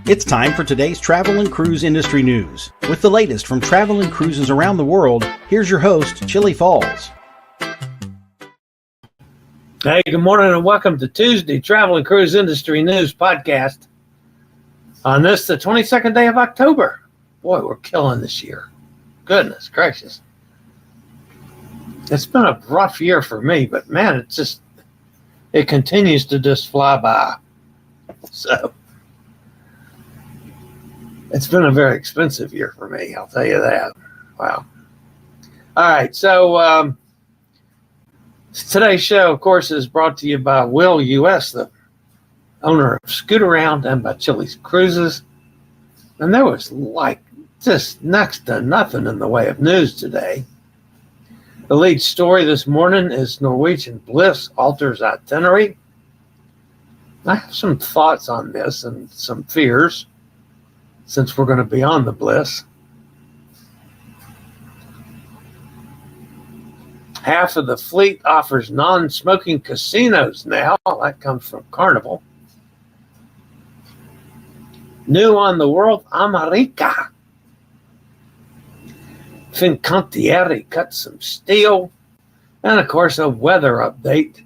It's time for today's travel and cruise industry news. With the latest from travel and cruises around the world, here's your host, Chillie Falls. Hey, good morning and welcome to Tuesday Travel and Cruise Industry News Podcast. On this, the 22nd day of October. Boy, we're killing this year. Goodness gracious. It's been a rough year for me, but man, it continues to just fly by. So, it's been a very expensive year for me, I'll tell you that. Wow. All right, so today's show, of course, is brought to you by Will U.S., the owner of Scoot Around, and by chilliescruises. And there was just next to nothing in the way of news today. The lead story this morning is Norwegian Bliss Alters Itinerary. I have some thoughts on this and some fears, since we're going to be on the Bliss. Half of the fleet offers non-smoking casinos now. That comes from Carnival. New on the World America. Fincantieri Cuts Steel. And, of course, a weather update.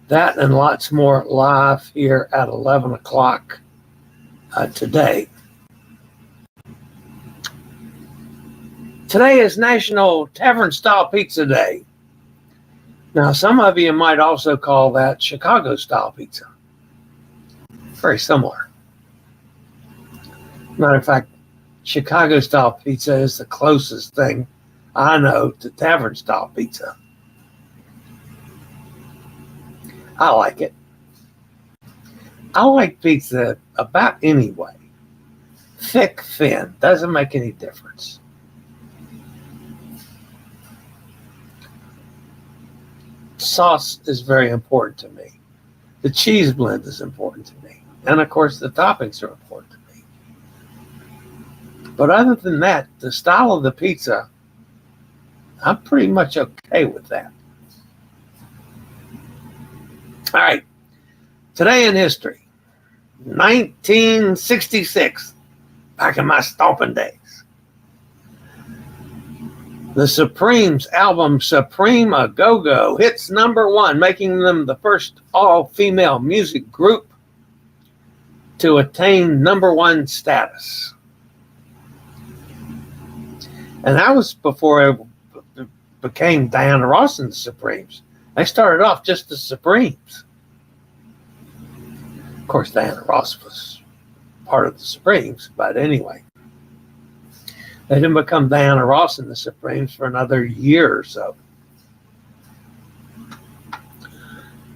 That and lots more live here at 11 o'clock today. Today is National Tavern Style Pizza Day. Now, some of you might also call that Chicago Style Pizza. Very similar. Matter of fact, Chicago Style Pizza is the closest thing I know to Tavern Style Pizza. I like it. I like pizza about any way. Thick, thin, doesn't make any difference. Sauce is very important to me. The cheese blend is important to me. And of course, the toppings are important to me. But other than that, the style of the pizza, I'm pretty much okay with that. All right. Today in history, 1966, back in my stomping days. The Supremes' album Supreme A Go-Go hits #1, making them the first all-female music group to attain #1 status. And that was before it became Diana Ross and the Supremes. They started off just the Supremes. Of course, Diana Ross was part of the Supremes, but anyway. They didn't become Diana Ross and the Supremes for another year or so.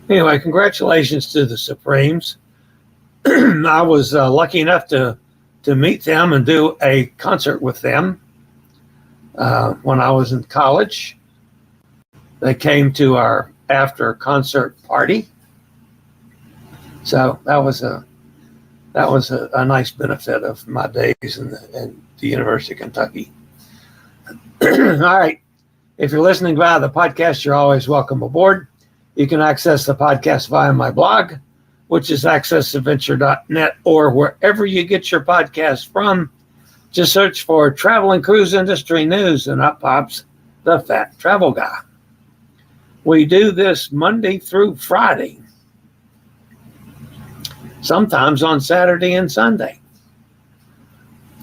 Anyway, congratulations to the Supremes. I was lucky enough to meet them and do a concert with them when I was in college. They came to our after concert party. So that was a nice benefit of my days in the University of Kentucky. All right. If you're listening via the podcast, you're always welcome aboard. You can access the podcast via my blog, which is accessadventure.net, or wherever you get your podcast from. Just search for Travel and Cruise Industry News, and up pops the Fat Travel Guy. We do this Monday through Friday, sometimes on Saturday and Sunday,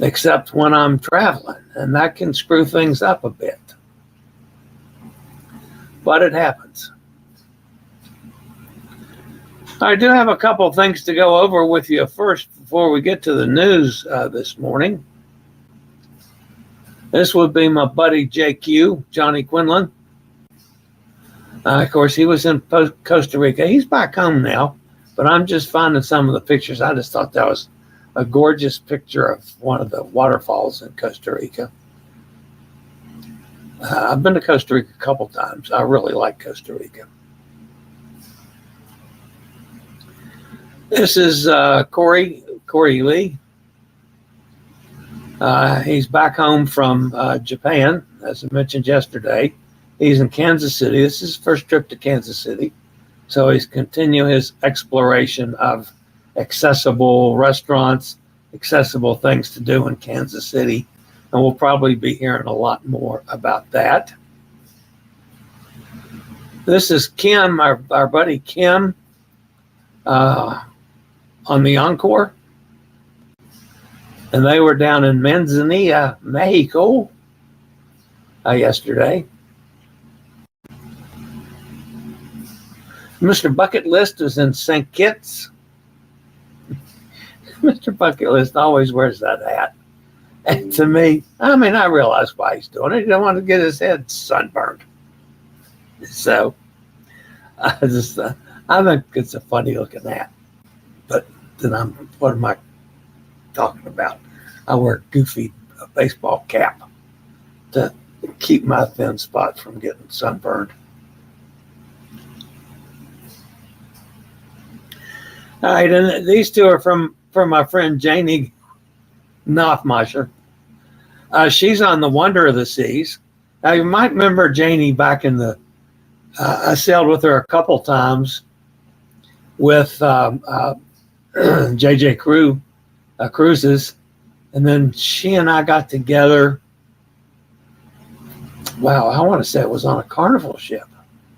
except when I'm traveling, and that can screw things up a bit. But it happens. I do have a couple of things to go over with you first before we get to the news this morning. This would be my buddy JQ, Johnny Quinlan. Of course, he was in Costa Rica. He's back home now. But I'm just finding some of the pictures. I just thought that was a gorgeous picture of one of the waterfalls in Costa Rica. I've been to Costa Rica a couple times. I really like Costa Rica. This is Corey Lee. He's back home from Japan, as I mentioned yesterday. He's in Kansas City. This is his first trip to Kansas City. So he's continuing his exploration of accessible restaurants accessible things to do in Kansas City. And we'll probably be hearing a lot more about that. This is Kim, our buddy Kim, on the Encore. And they were down in Manzanilla, Mexico, yesterday. Mr. Bucket List is in St. Kitts. Mr. Bucket List always wears that hat. And to me, I mean, I realize why he's doing it. He don't want to get his head sunburned. So, I think it's a funny looking hat. But then what am I talking about? I wear a goofy baseball cap to keep my thin spots from getting sunburned. All right, and these two are from my friend Janie Nothmasher. She's on the Wonder of the Seas. Now, you might remember Janie back in the, I sailed with her a couple times with JJ Cruises, and then she and I got together. Wow, I want to say it was on a Carnival ship.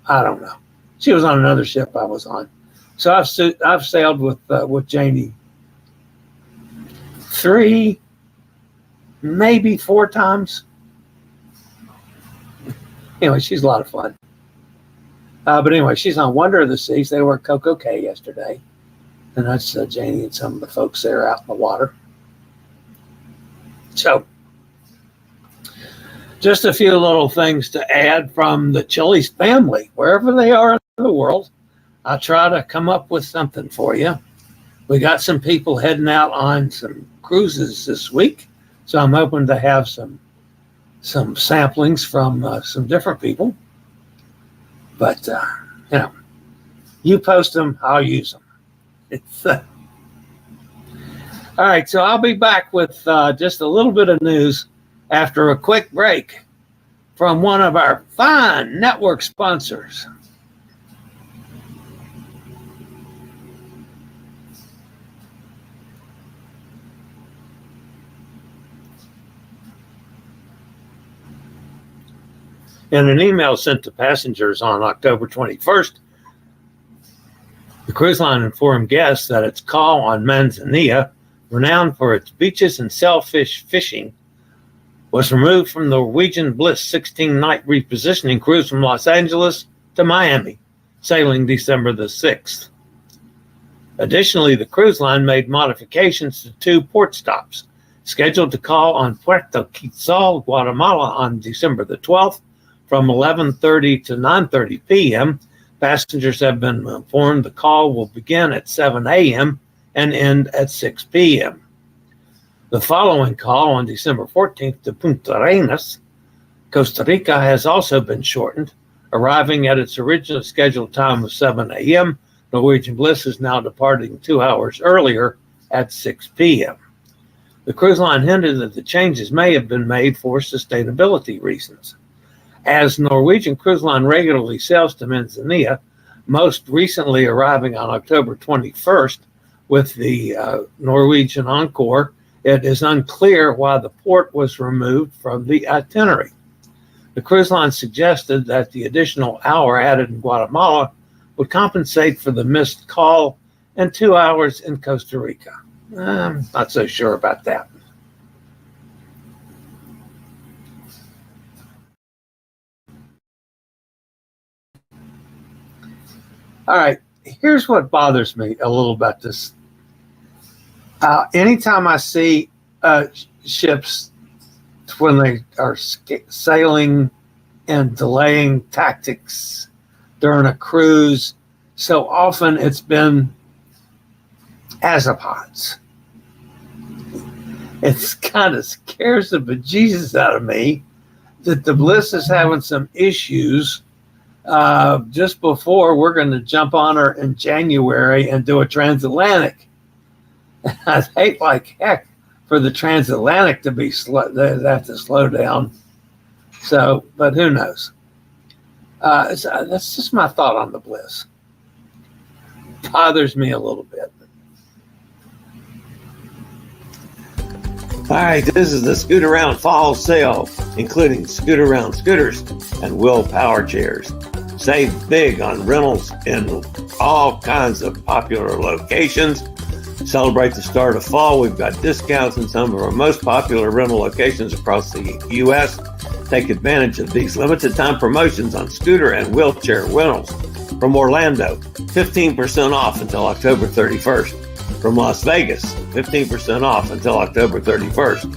I don't know. She was on another ship I was on. So I've sailed with Janie 3, maybe 4 times. Anyway, she's a lot of fun. But anyway, she's on Wonder of the Seas. They were at Coco Cay yesterday. And that's Janie and some of the folks there out in the water. So, just a few little things to add from the Chillie's family, wherever they are in the world. I'll try to come up with something for you. We got some people heading out on some cruises this week, so I'm hoping to have some samplings from some different people. But you post them, I'll use them. It's all right. So I'll be back with just a little bit of news after a quick break from one of our fine network sponsors. In an email sent to passengers on October 21st, the cruise line informed guests that its call on Manzanilla, renowned for its beaches and sailfish fishing, was removed from the Norwegian Bliss 16-night repositioning cruise from Los Angeles to Miami, sailing December the 6th. Additionally, the cruise line made modifications to 2 port stops, scheduled to call on Puerto Quetzal, Guatemala on December the 12th from 11:30 to 9:30 p.m. Passengers have been informed the call will begin at 7 a.m. and end at 6 p.m. The following call on December 14th to Punta Arenas, Costa Rica, has also been shortened, arriving at its original scheduled time of 7 a.m. Norwegian Bliss is now departing 2 hours earlier at 6 p.m. The cruise line hinted that the changes may have been made for sustainability reasons. As Norwegian Cruise Line regularly sails to Manzanilla, most recently arriving on October 21st with the Norwegian Encore, it is unclear why the port was removed from the itinerary. The cruise line suggested that the additional hour added in Guatemala would compensate for the missed call and 2 hours in Costa Rica. I'm not so sure about that. All right, here's what bothers me a little about this. Anytime I see ships when they are sailing and delaying tactics during a cruise, so often it's been azapods. It kind of scares the bejesus out of me that the Bliss is having some issues just before we're going to jump on her in January and do a transatlantic. I'd hate like heck for the transatlantic to be slow. They have to slow down. So, but who knows? That's just my thought on the Bliss. Bothers me a little bit. All right, this is the Scoot Around Fall Sale, including Scoot Around scooters and Will power chairs. Save big on rentals in all kinds of popular locations. Celebrate the start of fall. We've got discounts in some of our most popular rental locations across the U.S. Take advantage of these limited time promotions on scooter and wheelchair rentals. From Orlando, 15% off until October 31st. From Las Vegas, 15% off until October 31st.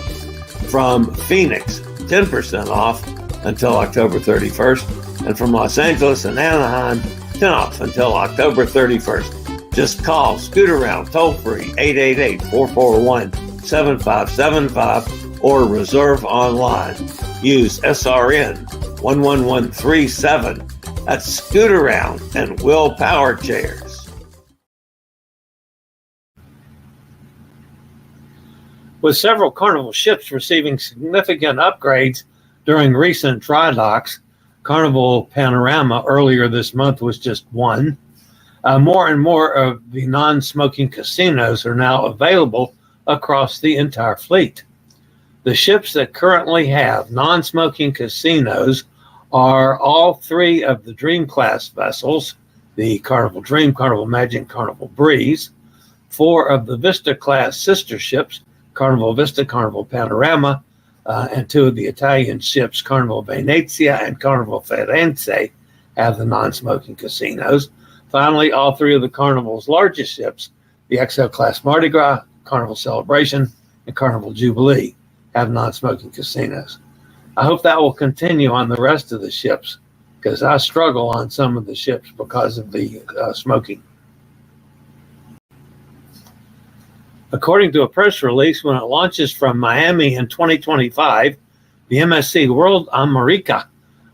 From Phoenix, 10% off until October 31st. And from Los Angeles and Anaheim, 10% off until October 31st. Just call Scoot Around toll free 888-441-7575 or reserve online. Use SRN 11137. That's Scoot Around and Will Power Chairs. With several Carnival ships receiving significant upgrades during recent dry docks, Carnival Panorama earlier this month was just one. More and more of the non-smoking casinos are now available across the entire fleet. The ships that currently have non-smoking casinos are all three of the Dream class vessels, the Carnival Dream, Carnival Magic, Carnival Breeze, four of the Vista class sister ships, Carnival Vista, Carnival Panorama, and two of the Italian ships, Carnival Venezia and Carnival Firenze, have the non-smoking casinos. Finally, all three of the Carnival's largest ships, the XL class Mardi Gras, Carnival Celebration, and Carnival Jubilee, have non-smoking casinos. I hope that will continue on the rest of the ships, because I struggle on some of the ships because of the smoking. According to a press release, when it launches from Miami in 2025, the MSC World Amar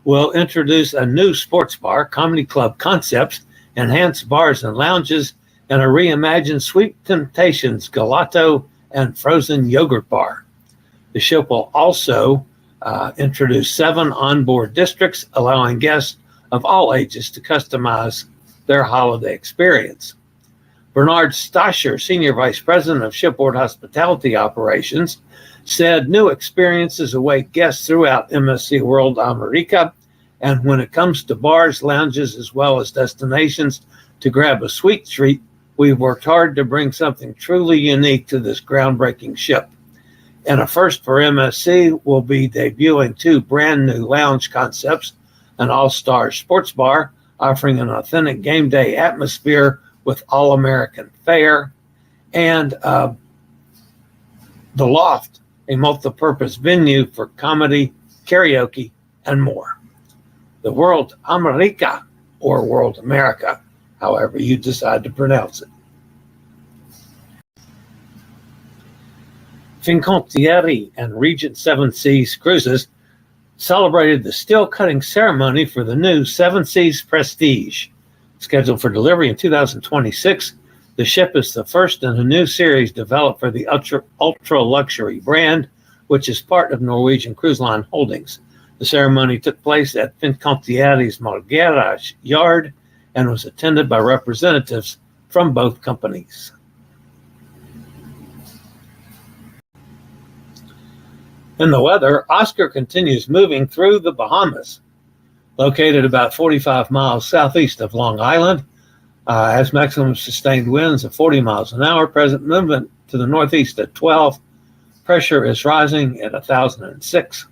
will introduce a new sports bar, comedy club concepts, enhanced bars and lounges, and a reimagined Sweet Temptations gelato and frozen yogurt bar. The ship will also introduce 7 onboard districts, allowing guests of all ages to customize their holiday experience. Bernard Stasher, Senior Vice President of Shipboard Hospitality Operations, said new experiences await guests throughout MSC World Amar, and when it comes to bars, lounges, as well as destinations to grab a sweet treat, we've worked hard to bring something truly unique to this groundbreaking ship. And a first for MSC, we'll be debuting 2 brand new lounge concepts, an all-star sports bar offering an authentic game day atmosphere with all-American fare, and the Loft, a multi-purpose venue for comedy, karaoke, and more. The World America, or World America, however you decide to pronounce it. Fincantieri and Regent 7 Seas Cruises celebrated the steel cutting ceremony for the new 7 Seas Prestige. Scheduled for delivery in 2026, the ship is the first in a new series developed for the ultra luxury brand, which is part of Norwegian Cruise Line Holdings. The ceremony took place at Fincantieri's Marghera yard and was attended by representatives from both companies. In the weather, Oscar continues moving through the Bahamas. Located about 45 miles southeast of Long Island, has maximum sustained winds of 40 miles an hour, present movement to the northeast at 12. Pressure is rising at 1,006.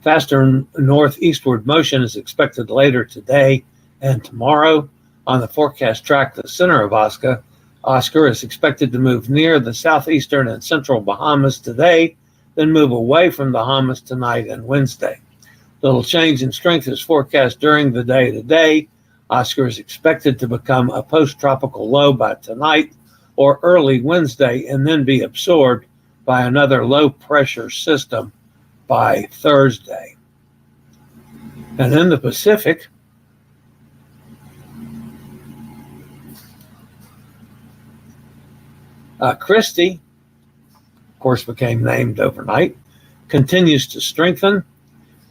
Faster northeastward motion is expected later today and tomorrow. On the forecast track, the center of Oscar is expected to move near the southeastern and central Bahamas today, then move away from the Bahamas tonight and Wednesday. Little change in strength is forecast during the day today. Oscar is expected to become a post-tropical low by tonight or early Wednesday and then be absorbed by another low-pressure system by Thursday. And in the Pacific, Christie, of course, became named overnight, continues to strengthen.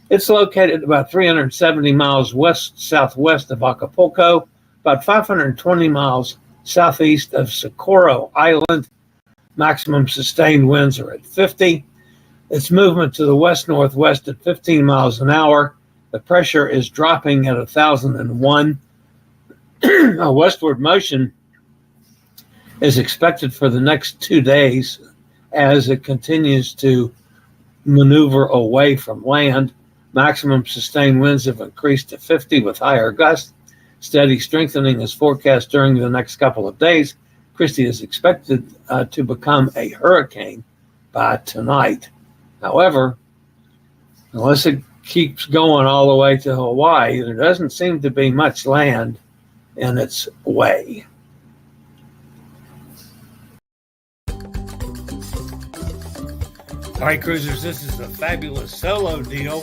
It's located about 370 miles west-southwest of Acapulco, about 520 miles southeast of Socorro Island, Maximum sustained winds are at 50. Its movement to the west-northwest at 15 miles an hour. The pressure is dropping at 1,001. A westward motion is expected for the next 2 days as it continues to maneuver away from land. Maximum sustained winds have increased to 50 with higher gusts. Steady strengthening is forecast during the next couple of days. Christie is expected to become a hurricane by tonight. However, unless it keeps going all the way to Hawaii, there doesn't seem to be much land in its way. All right, cruisers, this is a fabulous solo deal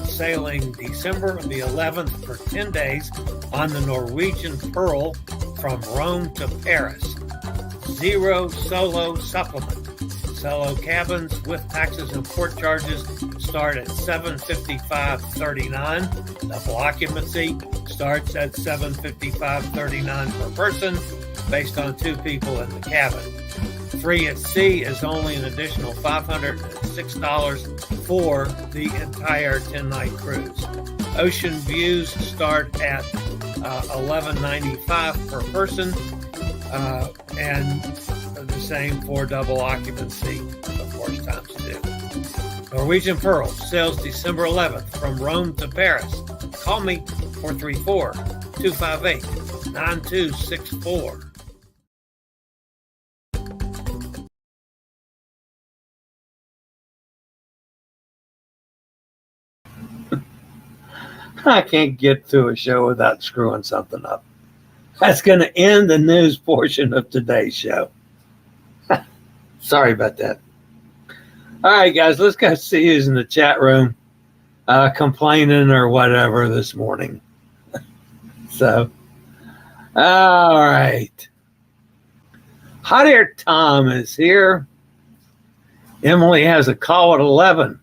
sailing December the 11th for 10 days on the Norwegian Pearl from Rome to Paris. 0 solo supplement. Solo cabins with taxes and port charges start at $755.39. Double occupancy starts at $755.39 per person based on 2 people in the cabin. Free at sea is only an additional $506 for the entire 10-night cruise. Ocean views start at $11.95 per person, and the same for double occupancy, of course, times 2. Norwegian Pearl sails December 11th from Rome to Paris. Call me 434-258-9264. I can't get through a show without screwing something up. That's going to end the news portion of today's show. Sorry about that. All right, guys, let's go see who's in the chat room complaining or whatever this morning. So, all right. Hot Air Tom is here. Emily has a call at 11.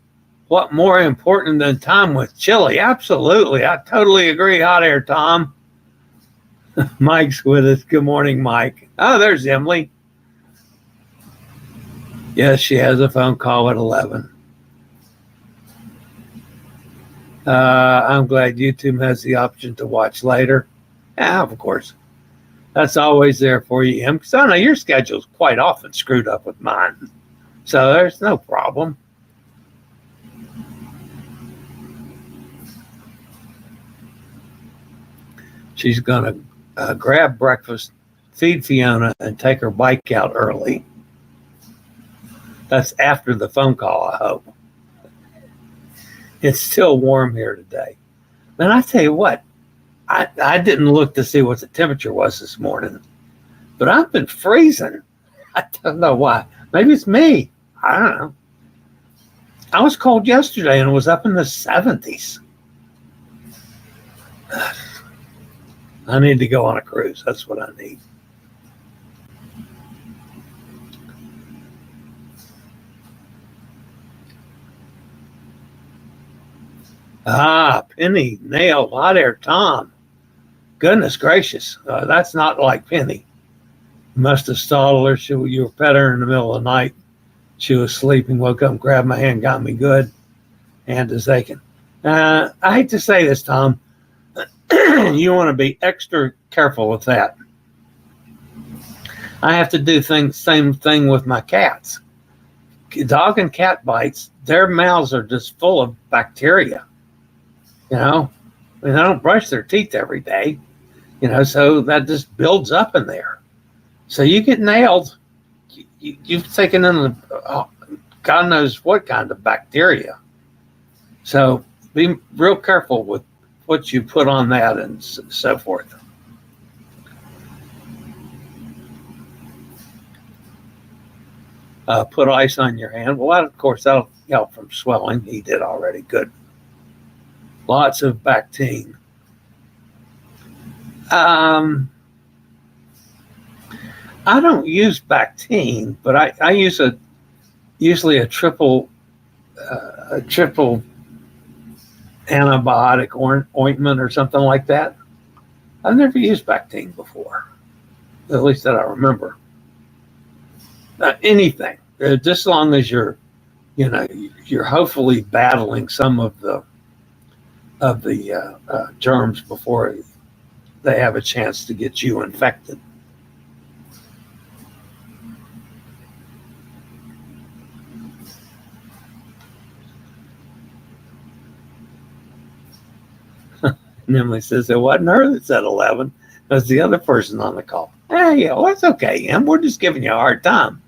What more important than time with Chillie? Absolutely. I totally agree, Hot Air Tom. Mike's with us. Good morning, Mike. Oh, there's Emily. Yes, she has a phone call at 11. I'm glad YouTube has the option to watch later. Yeah, of course. That's always there for you, Em. Because I know your schedule's quite often screwed up with mine. So there's no problem. She's going to grab breakfast, feed Fiona, and take her bike out early. That's after the phone call, I hope. It's still warm here today. Man, I tell you what, I didn't look to see what the temperature was this morning, but I've been freezing. I don't know why. Maybe it's me. I don't know. I was cold yesterday and it was up in the 70s. I need to go on a cruise. That's what I need. Penny nailed Hot Air Tom. Goodness gracious. That's not like Penny. You must have startled her. You were petting her in the middle of the night. She was sleeping, woke up, grabbed my hand, got me good. Hand is aching. I hate to say this, Tom. You want to be extra careful with that. I have to do same thing with my cats. Dog and cat bites, their mouths are just full of bacteria. You know, I mean, they don't brush their teeth every day, you know, so that just builds up in there. So you get nailed, you've taken in God knows what kind of bacteria. So be real careful with what you put on that and so forth. Put ice on your hand. Well, of course, that'll help from swelling. He did already. Good. Lots of Bactine. I don't use Bactine, but I use usually a triple antibiotic ointment or something like that. I've never used Bactine before, at least that I remember. anything, just as long as you're hopefully battling some of the germs before they have a chance to get you infected. And Emily says, it wasn't her that said 11. It was the other person on the call. Yeah, well, that's okay, Em. We're just giving you a hard time.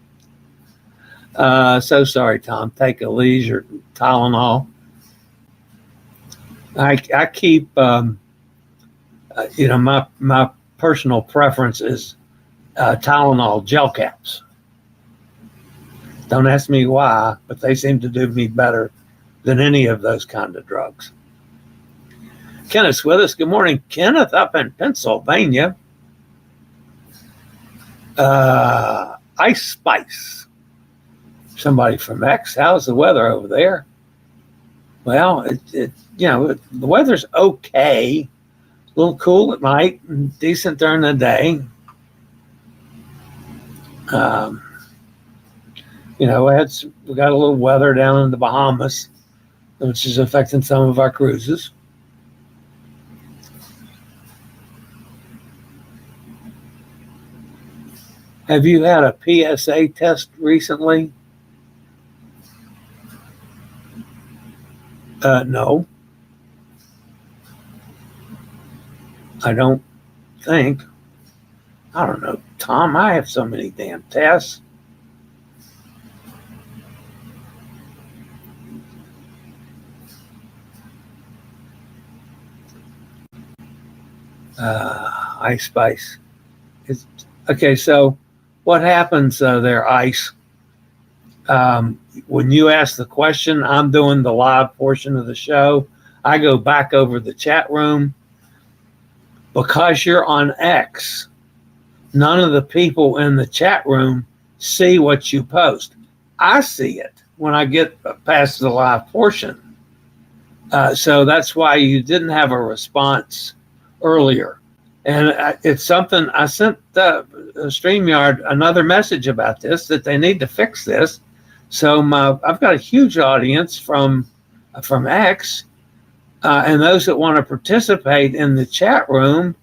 So sorry, Tom. Take a leisure Tylenol. I keep, my personal preference is Tylenol gel caps. Don't ask me why, but they seem to do me better than any of those kind of drugs. Kenneth's with us. Good morning, Kenneth, up in Pennsylvania. Ice Spice. Somebody from X. How's the weather over there? Well, the weather's okay. A little cool at night and decent during the day. We got a little weather down in the Bahamas, which is affecting some of our cruises. Have you had a PSA test recently? No. I don't think. I don't know, Tom. I have so many damn tests. Ice Spice. Okay, so what happens there, Ice? When you ask the question, I'm doing the live portion of the show. I go back over the chat room. Because you're on X, none of the people in the chat room see what you post. I see it when I get past the live portion. So that's why you didn't have a response earlier. And it's something I sent StreamYard another message about this, that they need to fix this. So I've got a huge audience from X, and those that want to participate in the chat room.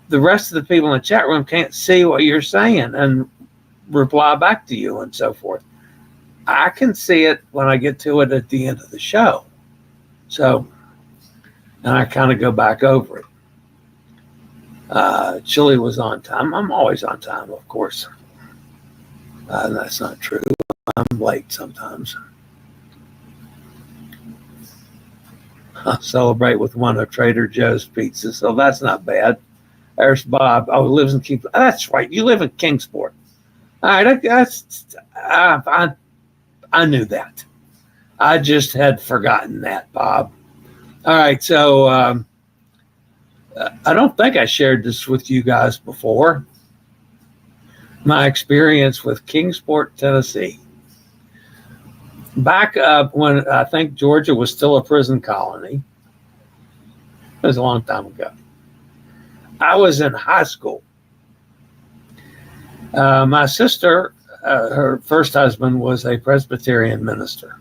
The rest of the people in the chat room can't see what you're saying and reply back to you and so forth. I can see it when I get to it at the end of the show. So, and I kind of go back over it. Chillie was on time. I'm always on time, of course. That's not true. I'm late sometimes. I'll celebrate with one of Trader Joe's pizzas, so that's not bad. There's Bob. Oh, he lives in Kingsport. That's right. You live in Kingsport. All right. I knew that. I just had forgotten that, Bob. All right. So I don't think I shared this with you guys before. My experience with Kingsport, Tennessee. Back up when I think Georgia was still a prison colony. It was a long time ago. I was in high school. My sister, her first husband was a Presbyterian minister.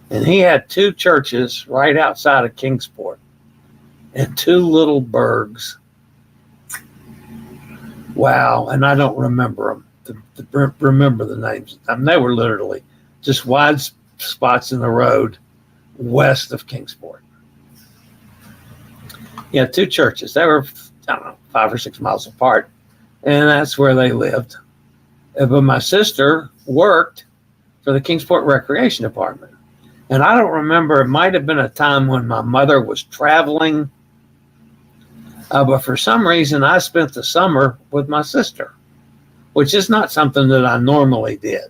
And he had two churches right outside of Kingsport and two little burgs. Wow. And I don't remember them, remember the names. I mean, they were literally just wide spots in the road west of Kingsport. Yeah, two churches. They were, I don't know, 5 or 6 miles apart. And that's where they lived. But my sister worked for the Kingsport Recreation Department. And I don't remember, it might have been a time when my mother was traveling. But for some reason, I spent the summer with my sister, which is not something that I normally did.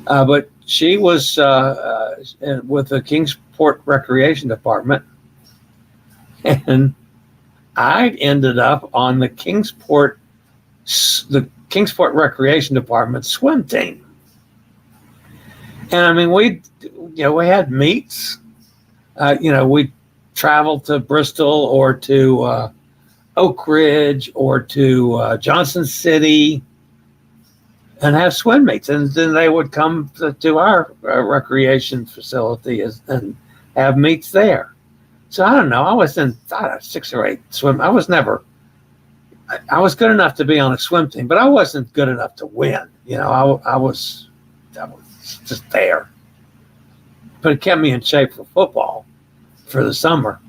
But she was with the Kingsport Recreation Department, and I ended up on the Kingsport Recreation Department swim team. And I mean, we had meets. We traveled to Bristol or to Oak Ridge or to Johnson City. and have swim meets. And then they would come to our recreation facility and have meets there. So I don't know. I was in 6 or 8 swim. I was good enough to be on a swim team, but I wasn't good enough to win. I was just there. But it kept me in shape for football for the summer.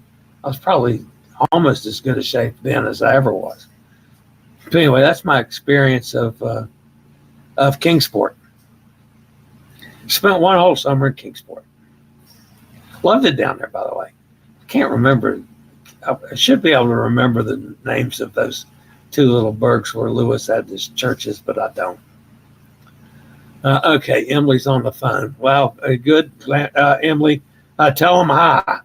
I was probably almost as good a shape then as I ever was. But anyway, that's my experience of Kingsport. Spent one whole summer in Kingsport. Loved it down there, by the way. I can't remember. I should be able to remember the names of those 2 little burgs where Lewis had his churches, but I don't. Okay, Emily's on the phone. Well, good, Emily. Tell him hi.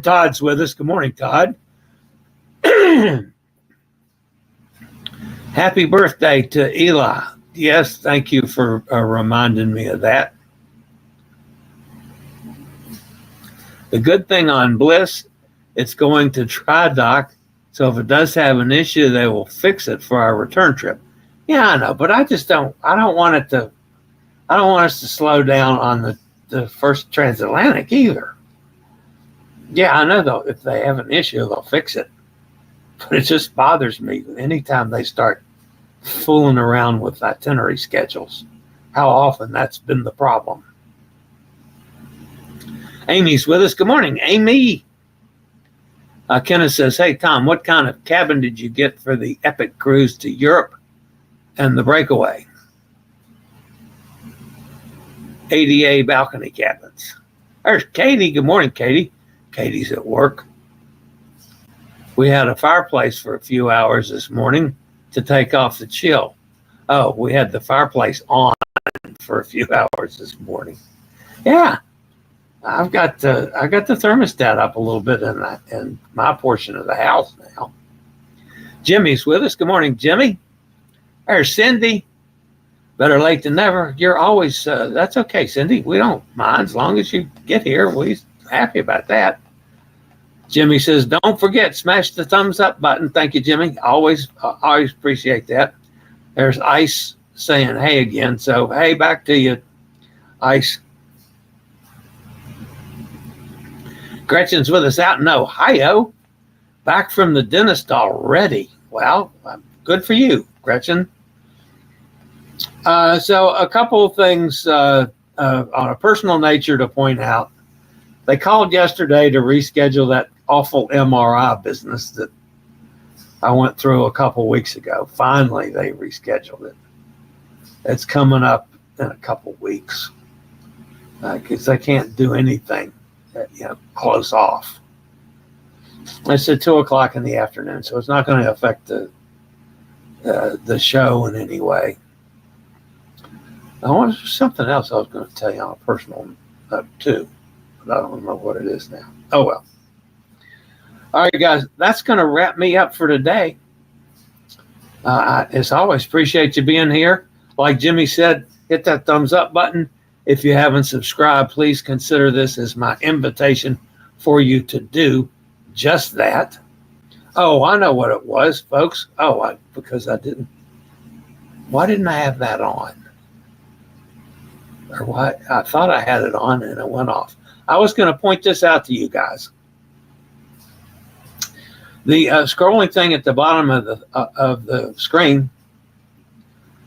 Todd's with us. Good morning, Todd. Happy birthday to Eli. Yes, thank you for reminding me of that. The good thing on Bliss, it's going to dry dock, so if it does have an issue, they will fix it for our return trip. Yeah, I know, but I don't want us to slow down on the first transatlantic either. Yeah, I know though, if they have an issue, they'll fix it. But it just bothers me anytime they start fooling around with itinerary schedules, how often that's been the problem. Amy's with us. Good morning, Amy. Kenneth says, hey, Tom, what kind of cabin did you get for the epic cruise to Europe and the breakaway? ADA balcony cabins. There's Katie. Good morning, Katie. Katie's at work. We had a fireplace for a few hours this morning to take off the chill. Oh, we had the fireplace on for a few hours this morning. Yeah, I got the thermostat up a little bit in my portion of the house now. Jimmy's with us. Good morning, Jimmy. There's Cindy. Better late than never. You're always, that's okay, Cindy. We don't mind as long as you get here. We're happy about that. Jimmy says, don't forget, smash the thumbs up button. Thank you, Jimmy. Always appreciate that. There's Ice saying hey again. So, hey, back to you, Ice. Gretchen's with us out in Ohio. Back from the dentist already. Well, good for you, Gretchen. So a couple of things on a personal nature to point out. They called yesterday to reschedule that awful MRI business that I went through a couple weeks ago. Finally, they rescheduled it. It's coming up in a couple weeks because they can't do anything, close off. It's at 2:00 in the afternoon, so it's not going to affect the show in any way. There's something else I was going to tell you on a personal note too, but I don't remember what it is now. Oh well. All right, guys, that's going to wrap me up for today. As always, appreciate you being here. Like Jimmy said, hit that thumbs up button. If you haven't subscribed, please consider this as my invitation for you to do just that. Oh, I know what it was, folks. Because I didn't. Why didn't I have that on? Or what? I thought I had it on and it went off. I was going to point this out to you guys. The scrolling thing at the bottom of the screen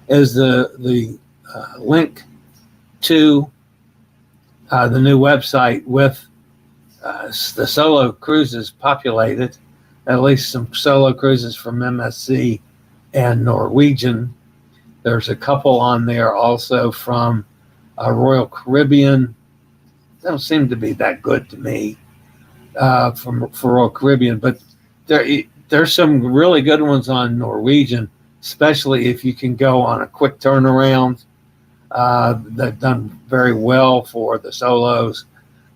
is the link to the new website with the solo cruises populated, at least some solo cruises from MSC and Norwegian. There's a couple on there also from Royal Caribbean. They don't seem to be that good to me for Royal Caribbean, but there's some really good ones on Norwegian, especially if you can go on a quick turnaround. They've done very well for the solos.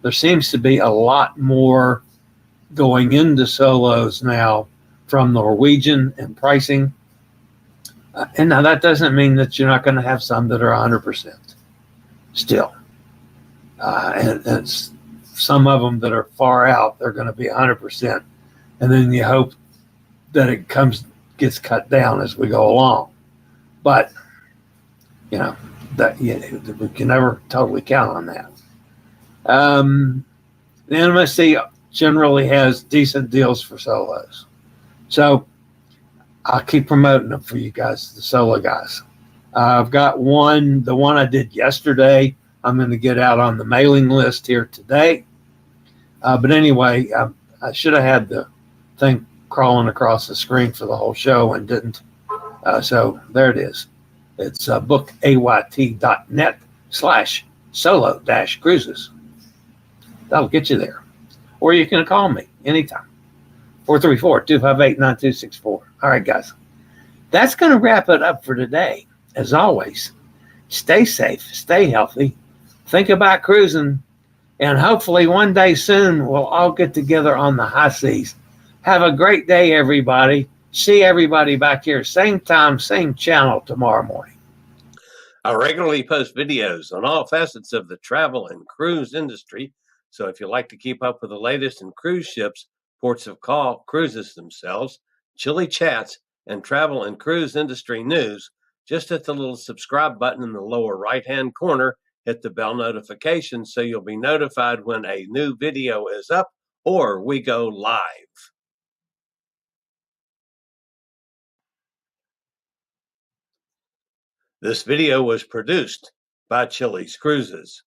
There seems to be a lot more going into solos now from Norwegian and pricing. And now that doesn't mean that you're not going to have some that are 100% still. And some of them that are far out, they're going to be 100%. And then you hope that it gets cut down as we go along. But you know, we can never totally count on that. The MSC generally has decent deals for solos. So I'll keep promoting them for you guys, the solo guys. I've got the one I did yesterday. I'm going to get out on the mailing list here today. But anyway, I should have had the thing crawling across the screen for the whole show and didn't. So there it is. It's bookayt.net/solo-cruises. That'll get you there. Or you can call me anytime. 434-258-9264. All right, guys. That's going to wrap it up for today. As always, stay safe, stay healthy, think about cruising, and hopefully one day soon we'll all get together on the high seas. Have a great day, everybody. See everybody back here, same time, same channel tomorrow morning. I regularly post videos on all facets of the travel and cruise industry. So if you like to keep up with the latest in cruise ships, ports of call, cruises themselves, Chillie chats, and travel and cruise industry news, just hit the little subscribe button in the lower right-hand corner, hit the bell notification so you'll be notified when a new video is up or we go live. This video was produced by Chillie's Cruises.